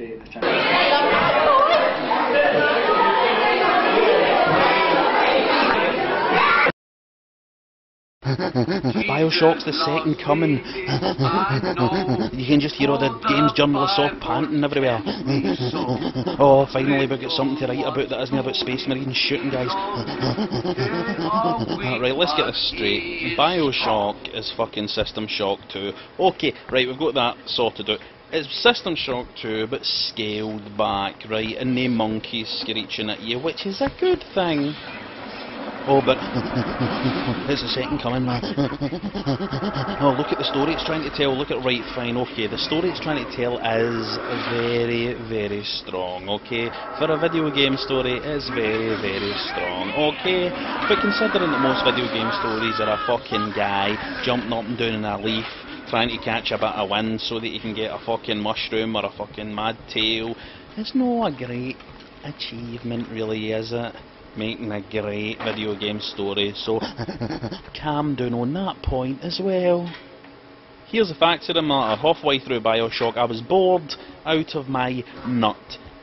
create a channel. Bioshock's the second coming. You can just hear all the games journalists all panting everywhere. Oh, finally we got something to write about that isn't about Space Marines shooting guys. Right, let's get this straight. Bioshock is fucking System Shock 2. Okay, right, we've got that sorted out. It's System Shock 2, but scaled back, right? And no monkeys screeching at you, which is a good thing. Oh, but it's the second coming, man. Oh, look at the story it's trying to tell. Look at right, fine, okay. The story it's trying to tell is very, very strong, okay? For a video game story, it's very, very strong, okay? But considering that most video game stories are a fucking guy jumping up and down in a leaf, trying to catch a bit of wind so that you can get a fucking mushroom or a fucking mad tail, it's not a great achievement, really, is it? Making a great video game story, so calm down on that point as well. Here's the facts of the matter. Halfway through Bioshock I was bored out of my nut.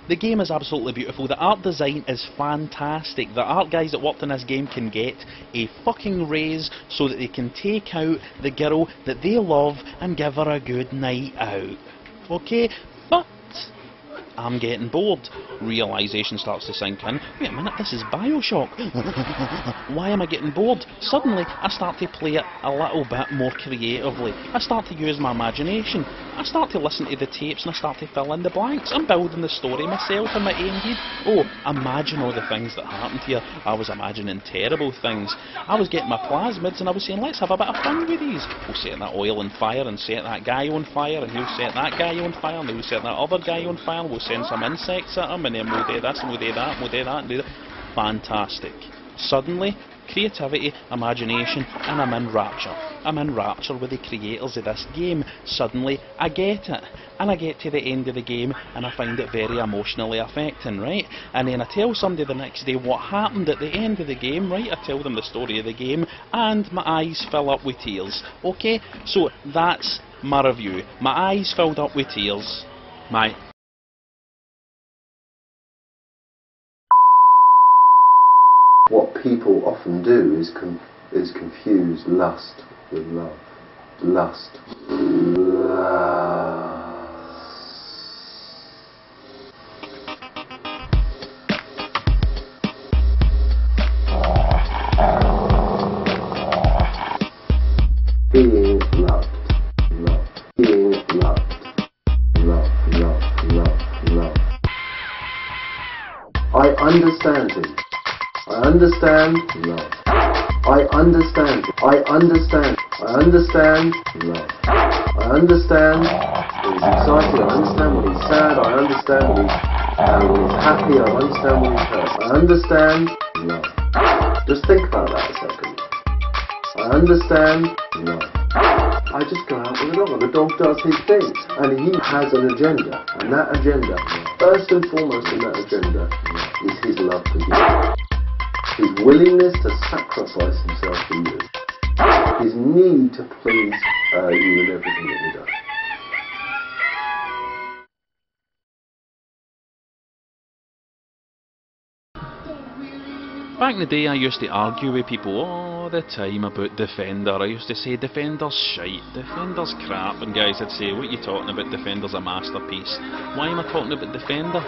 The game is absolutely beautiful, the art design is fantastic, the art guys that worked on this game can get a fucking raise so that they can take out the girl that they love and give her a good night out. Okay? But I'm getting bored. Realisation starts to sink in. Wait a minute, this is Bioshock. Why am I getting bored? Suddenly, I start to play it a little bit more creatively. I start to use my imagination. I start to listen to the tapes and I start to fill in the blanks. I'm building the story myself in my own head. Oh, imagine all the things that happened here. I was imagining terrible things. I was getting my plasmids and I was saying, let's have a bit of fun with these. We'll set that oil on fire and set that guy on fire, and he'll set that guy on fire, and he'll set that other guy on fire, and we'll send some insects at him, and then we'll do this and we'll do that and we'll do that and do that. Fantastic. Suddenly, creativity, imagination, and I'm in rapture. I'm in rapture with the creators of this game. Suddenly, I get it. And I get to the end of the game and I find it very emotionally affecting, right? And then I tell somebody the next day what happened at the end of the game, right? I tell them the story of the game and my eyes fill up with tears. Okay? So, that's my review. My eyes filled up with tears. What people often do is confuse lust with love. Lust. Lust. Being loved. Love. Being loved. Love, love, love, love. I understand him. I understand love. I understand. I understand. I understand love. I understand when he's excited. I understand when he's sad. I understand when he's happy. I understand when he's hurt. I understand love. Just think about that a second. I understand love. I just go out with a dog and the dog does his thing. And he has an agenda. And that agenda, first and foremost in that agenda, is his love for you. His willingness to sacrifice himself for you. His need to please you in everything that he does. Back in the day I used to argue with people all the time about Defender. I used to say Defender's shite, Defender's crap, and guys would say, what are you talking about, Defender's a masterpiece. Why am I talking about Defender?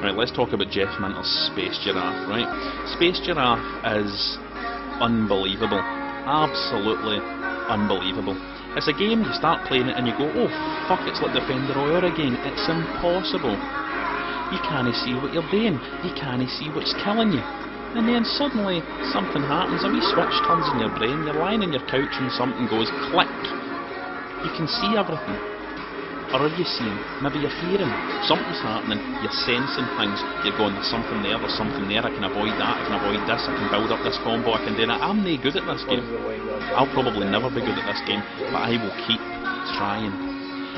Right, let's talk about Jeff Minter's Space Giraffe, right? Space Giraffe is unbelievable. Absolutely unbelievable. It's a game, you start playing it and you go, oh fuck, it's like Defender all over again. It's impossible. You can't see what you're doing. You can't see what's killing you. And then suddenly something happens, a wee switch turns in your brain, you're lying on your couch and something goes click. You can see everything. Or are you seeing? Maybe you're hearing. Something's happening. You're sensing things. You're going, there's something there, I can avoid that, I can avoid this, I can build up this combo, I can do that. I'm no good at this game. I'll probably never be good at this game, but I will keep trying.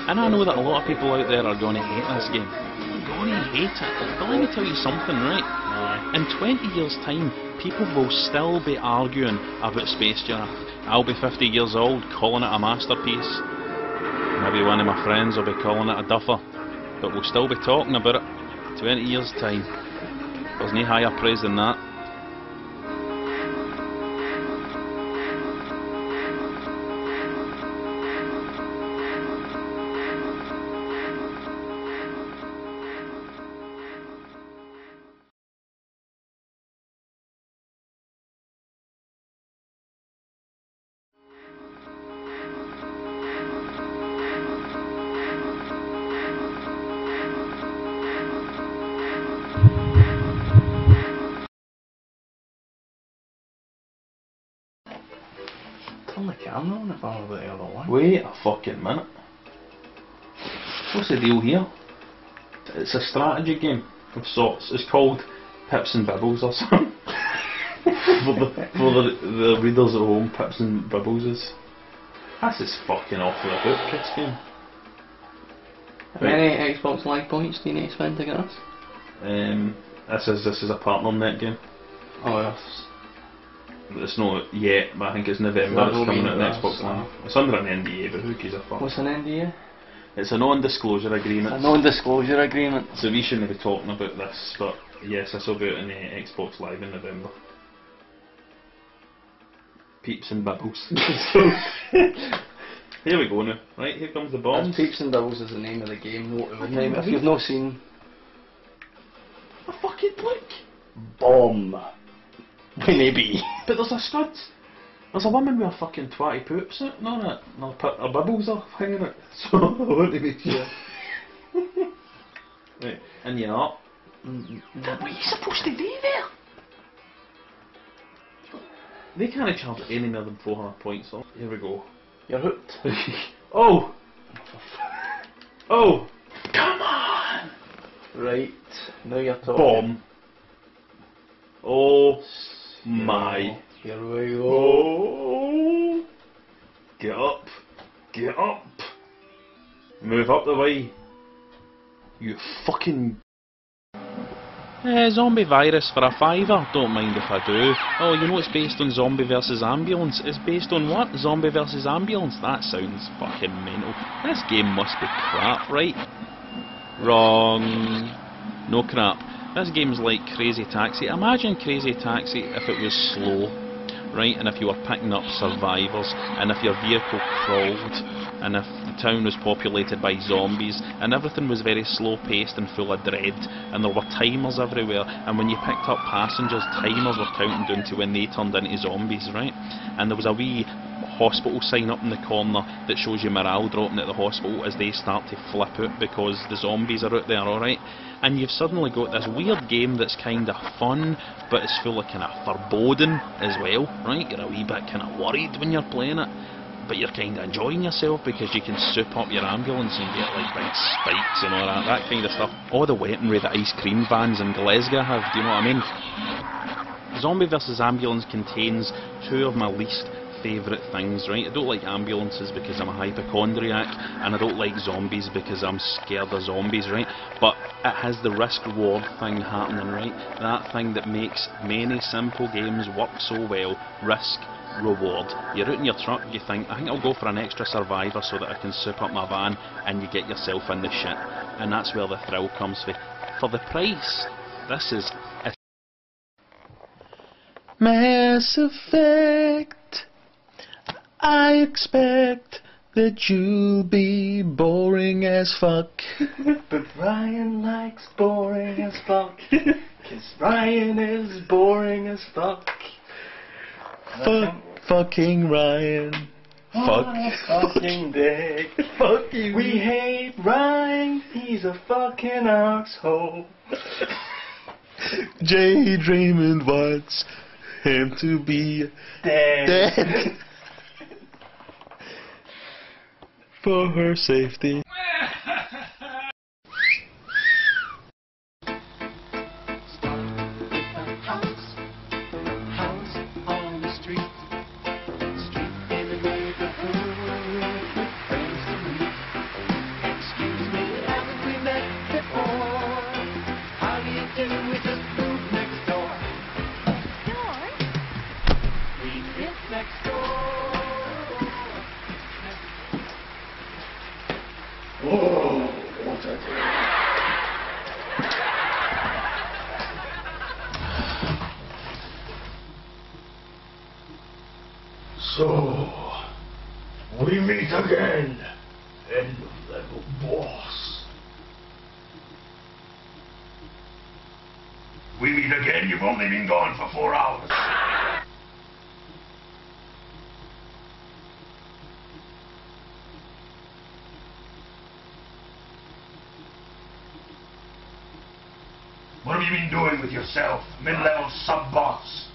And I know that a lot of people out there are going to hate this game. They're going to hate it. But let me tell you something, right? In 20 years' time, people will still be arguing about Space Giraffe. I'll be 50 years old, calling it a masterpiece. Maybe one of my friends will be calling it a duffer. but we'll still be talking about it 20 years time. There's no higher praise than that. Turn the camera on if I'm about the other one. Wait a fucking minute. What's the deal here? It's a strategy game of sorts. It's called Pips and Bibbles or something. for the readers at home, Pips and Bibbles is. This is fucking off the hook, kids game. How many Xbox Live points do you need to spend to get this? This is a partner net game. Oh yes. It's not yet, but I think it's November. It's coming out on Xbox so. Live. It's under an NDA, but who gives a fuck? What's an NDA? It's a non-disclosure agreement. A non-disclosure agreement. So we shouldn't be talking about this, but yes, this will be out on Xbox Live in November. Peeps and Bibbles. Here we go now. Right, here comes the bombs. Peeps and Bibbles is the name of the game. If you've not seen... A fucking look! Bomb. Maybe. But there's a scud. There's a woman with a fucking twatty poops out and on it. And her bibbles are hanging out. So I want to make sure. Right, and you're up. What are you supposed to do there? They can't charge any more than 400 points though. Here we go. You're hooked. Oh! Oh! Come on! Right, now you're talking. Bomb. Oh my. Here we go. Oh! Get up. Get up. Move up the way. You fucking... zombie virus for a £5. Don't mind if I do. Oh, you know it's based on Zombie vs Ambulance. It's based on what? Zombie vs Ambulance? That sounds fucking mental. This game must be crap, right? Wrong. No crap. This game's like Crazy Taxi. Imagine Crazy Taxi if it was slow, right? And if you were picking up survivors, and if your vehicle crawled, and if the town was populated by zombies, and everything was very slow paced and full of dread, and there were timers everywhere, and when you picked up passengers, timers were counting down to when they turned into zombies, right? And there was a wee hospital sign up in the corner that shows you morale dropping at the hospital as they start to flip out because the zombies are out there, alright? And you've suddenly got this weird game that's kind of fun, but it's full of kind of foreboding as well, right? You're a wee bit kind of worried when you're playing it, but you're kind of enjoying yourself because you can soup up your ambulance and get like big spikes and all that kind of stuff. All the weaponry that ice cream vans in Glasgow have, do you know what I mean? Zombie vs Ambulance contains two of my least favourite things, right? I don't like ambulances because I'm a hypochondriac, and I don't like zombies because I'm scared of zombies, right? But it has the risk-reward thing happening, right? That thing that makes many simple games work so well. Risk, reward. You're out in your truck, you think, I think I'll go for an extra survivor so that I can soup up my van, and you get yourself in the shit. And that's where the thrill comes from. For the price, this is a Mass Effect. I expect that you'll be boring as fuck. But Ryan likes boring as fuck. 'Cause Ryan is boring as fuck. Fucking Ryan. What a fucking dick. Fuck you. We hate Ryan. He's a fucking asshole. J. Raymond wants him to be dead. For her safety. House on the street in the neighborhood with friends to meet. Excuse me, haven't we met before? How do you do? We just moved next door. We live next door. Oh. again. End of level boss. We meet again, you've only been gone for 4 hours. What have you been doing with yourself, mid-level sub-boss?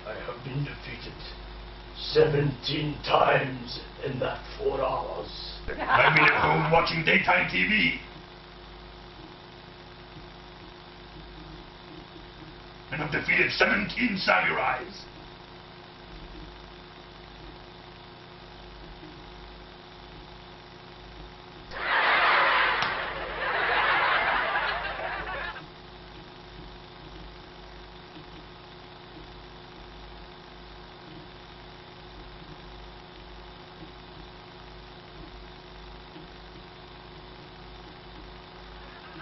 I have been defeated 17 times in that 4 hours. I've been at home watching daytime TV. And have defeated 17 samurais.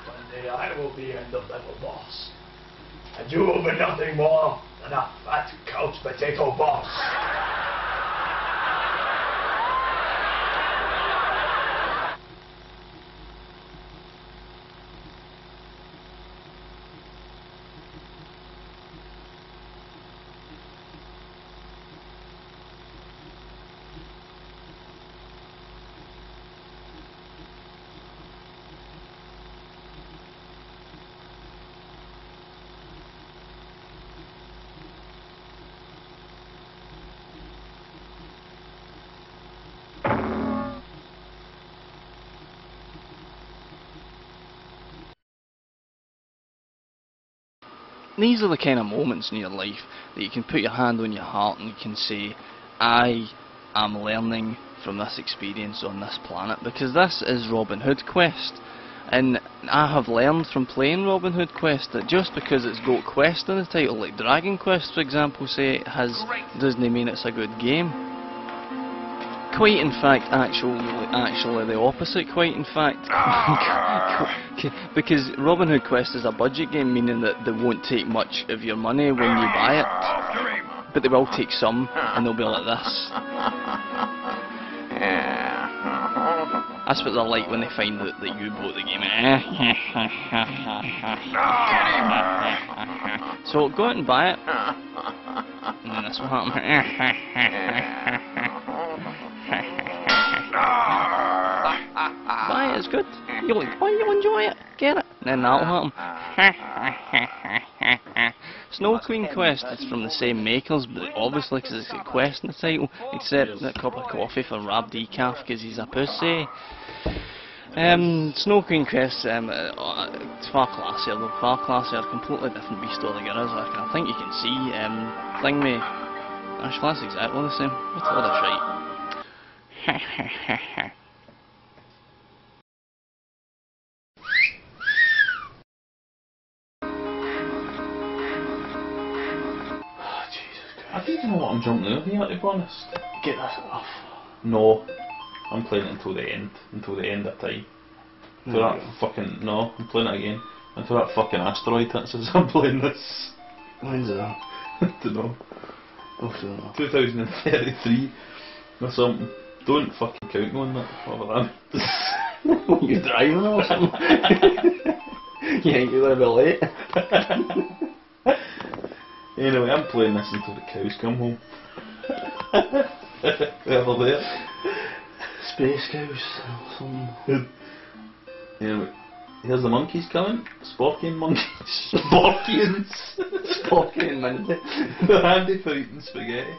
One day I will be end of level boss. And you will be nothing more than a fat couch potato boss. These are the kind of moments in your life that you can put your hand on your heart and you can say, I am learning from this experience on this planet, because this is Robin Hood Quest. And I have learned from playing Robin Hood Quest that just because it's got Quest in the title, like Dragon Quest for example, say doesn't mean it's a good game. Quite in fact, actually the opposite, quite in fact. Because Robin Hood Quest is a budget game, meaning that they won't take much of your money when you buy it. But they will take some, and they'll be like this. That's what they're like when they find out that you bought the game. So go out and buy it. And then this will happen. Buy it, it's good. You'll enjoy it. Get it. And then that'll happen. Snow Queen Quest is from the same makers, but obviously because it's got Quest in the title, except that cup of coffee for Rab Decaf because he's a pussy. Snow Queen Quest, it's far classier, though. Far classier, completely different beast altogether. I think you can see. Actually, that's exactly the same. That's right. I don't even know what I'm jumping over here, to be honest. Get that off. No. I'm playing it until the end. Until the end of time. Until that fucking... No, I'm playing it again. Until that fucking asteroid hits us, I'm playing this. When's that? I don't know. Oh, I don't know. 2033 or something. Don't fucking count me on that. Whatever that. What, you driving or something? You think you're gonna be late? Anyway, I'm playing this until the cows come home. Whatever there. Space cows or something. Anyway, here's the monkeys coming. Sporkian monkeys. Sporkians. Sporkian Mindy. They're handy for eating spaghetti.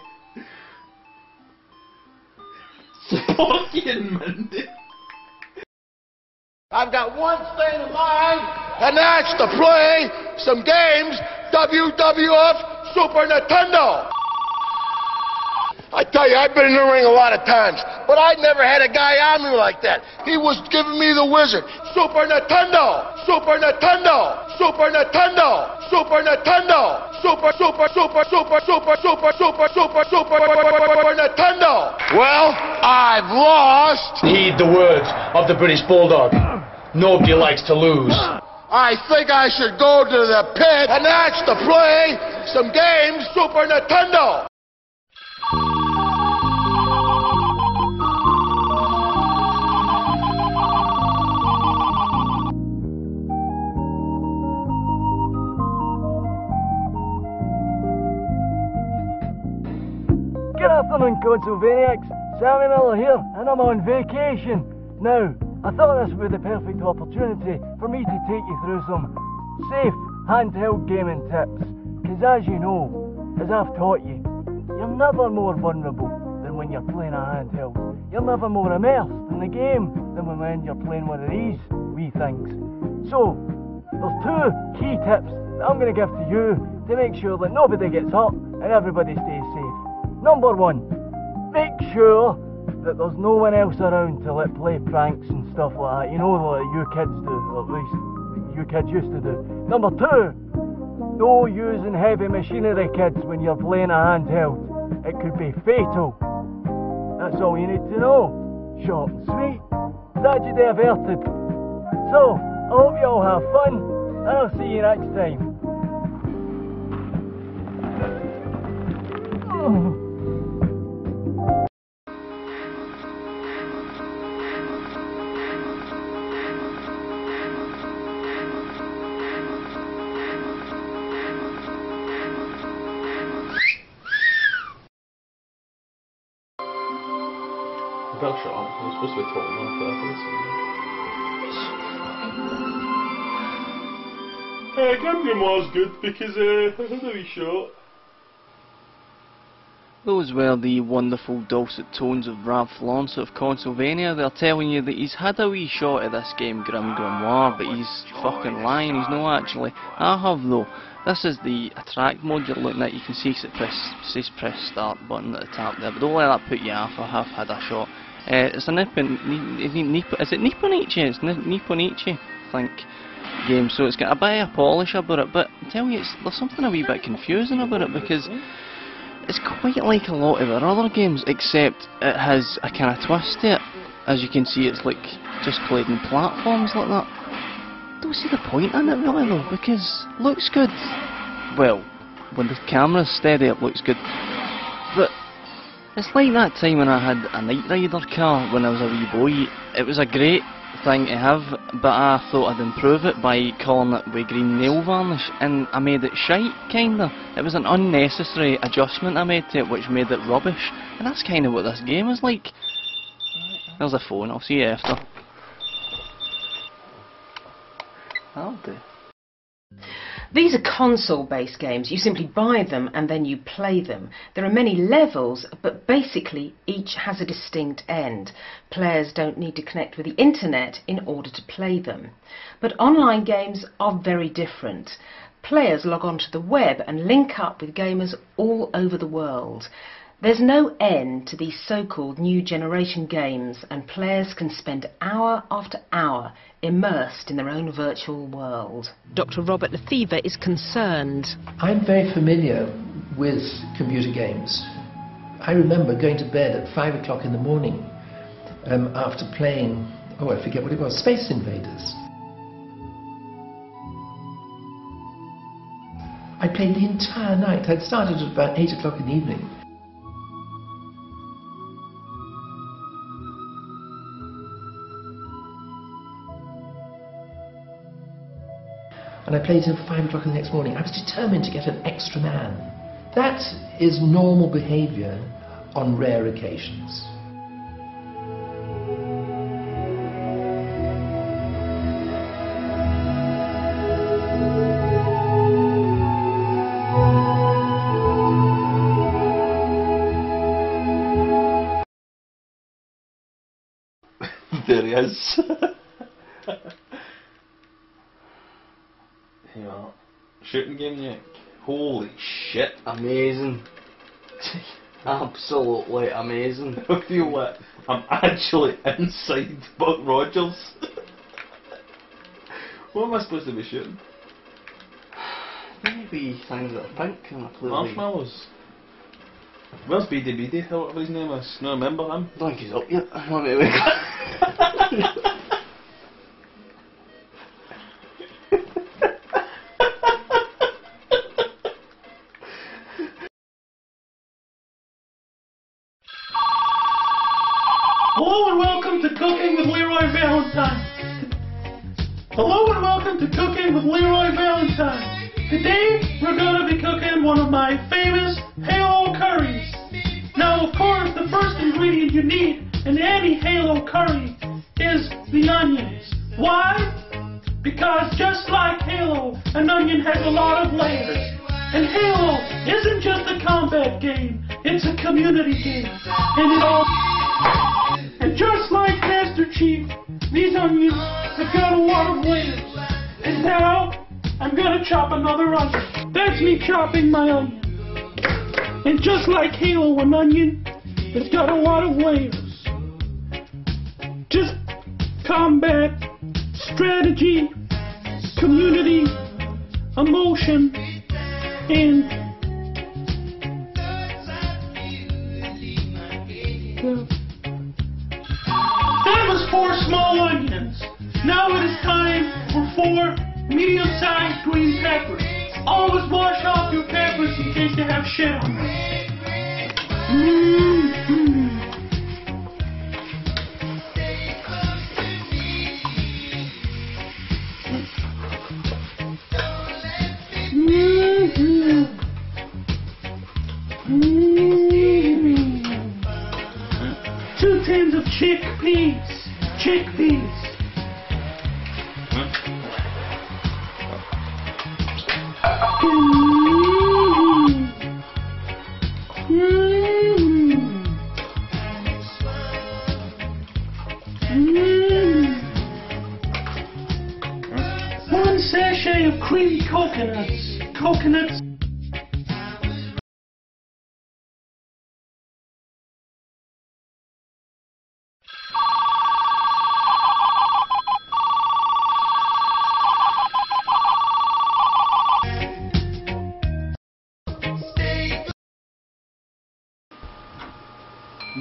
Sporkian Mindy. I've got one thing in mind, and that's to play some games, WWF Super Nintendo. I tell you, I've been in the ring a lot of times, but I never had a guy on me like that. He was giving me the wizard. Super Nintendo, Super Nintendo, Super Nintendo, Super Nintendo, Super Nintendo. Well, I've lost. Heed the words of the British Bulldog. Nobody likes to lose. I think I should go to the pit and ask to play some games Super Nintendo. Good afternoon, consolevaniacs. Sammy here, and I'm on vacation. Now, I thought this would be the perfect opportunity for me to take you through some safe handheld gaming tips. Because as you know, as I've taught you, you're never more vulnerable than when you're playing a handheld. You're never more immersed in the game than when you're playing one of these wee things. So, there's two key tips that I'm going to give to you to make sure that nobody gets hurt and everybody stays safe. Number one, make sure that there's no one else around to let play pranks and stuff like that. You know, like you kids do, or at least you kids used to do. Number two, no using heavy machinery, kids, when you're playing a handheld. It could be fatal. That's all you need to know. Short and sweet. Tragedy averted. So, I hope you all have fun, and I'll see you next time. Bioshock, I'm supposed to be talking on purpose. GrimGrimoire's good because I had a wee shot. Those were the wonderful dulcet tones of Rab of Consolevania. They're telling you that he's had a wee shot at this game, GrimGrimoire, but he's fucking lying. He's not actually. I have though. This is the attract mode you're looking at. You can see it says press start button at the top there, but don't let that put you off. I have had a shot. It's a Nipponichi? It's Nipponichi, I think, game, so it's got a bit of polish about it, but I tell you, there's something a wee bit confusing about it, because it's quite like a lot of our other games, except it has a kind of twist to it. As you can see, it's like just played in platforms like that. Don't see the point in it really though, because it looks good. Well, when the camera's steady it looks good, but it's like that time when I had a Knight Rider car when I was a wee boy. It was a great thing to have, but I thought I'd improve it by calling it with green nail varnish, and I made it shite, kinda. It was an unnecessary adjustment I made to it which made it rubbish, and that's kinda what this game is like. There's a phone, I'll see you after. I'll do. These are console-based games. You simply buy them and then you play them. There are many levels, but basically each has a distinct end. Players don't need to connect with the internet in order to play them. But online games are very different. Players log onto the web and link up with gamers all over the world. There's no end to these so-called new generation games, and players can spend hour after hour immersed in their own virtual world. Dr. Robert Lefevre is concerned. I'm very familiar with computer games. I remember going to bed at 5 o'clock in the morning after playing, oh I forget what it was, Space Invaders. I played the entire night. I'd started at about 8 o'clock in the evening. And I played until 5 o'clock the next morning. I was determined to get an extra man. That is normal behaviour on rare occasions. There he is. Here we are. Shooting game yet? Holy shit. Amazing. Absolutely amazing. I feel like I'm actually inside Buck Rogers. What am I supposed to be shooting? Maybe things that are pink and clearly... Marshmallows. Where's Bibi, or whatever his name is? No, remember him? I don't think he's up yet. Let me wake up. to Cooking with Leroy Valentine. Hello and welcome to Cooking with Leroy Valentine. Today we're going to be cooking one of my famous Halo curries. Now of course the first ingredient you need in any Halo curry is the onions. Why? Because just like Halo, an onion has a lot of layers. And Halo isn't just a combat game, it's a community game. And just like Master Chief, these onions have got a lot of layers. And now, I'm gonna chop another onion. That's me chopping my onion. And just like Halo, an onion has got a lot of layers. Just combat, strategy, community, emotion, and that was 4 small onions. Now it is time for 4 medium-sized green peppers. Always wash off your peppers in case they have shit on them. Two tins of chickpeas. One sachet of creamy coconuts.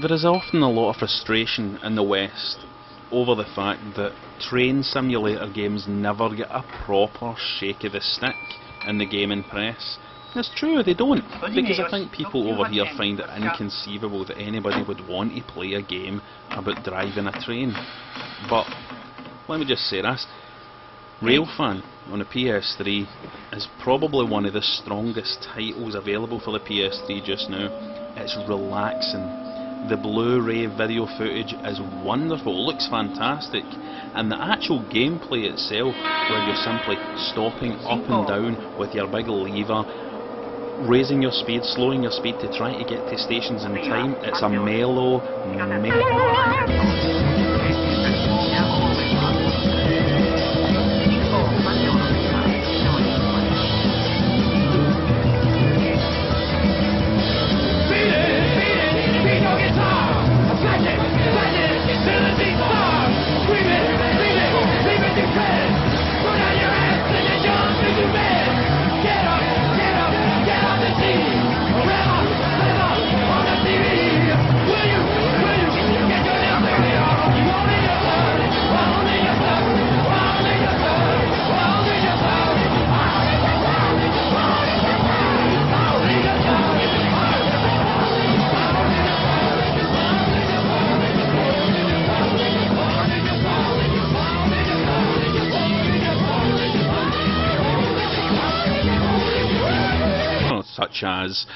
There is often a lot of frustration in the West over the fact that train simulator games never get a proper shake of the stick in the gaming press. It's true, they don't, because I think people over here find it inconceivable that anybody would want to play a game about driving a train. But let me just say this, Railfan on the PS3 is probably one of the strongest titles available for the PS3 just now. It's relaxing. The Blu-ray video footage is wonderful, looks fantastic, and the actual gameplay itself, where you're simply stopping up and down with your big lever, raising your speed, slowing your speed to try to get to stations in time, it's a mellow. Such as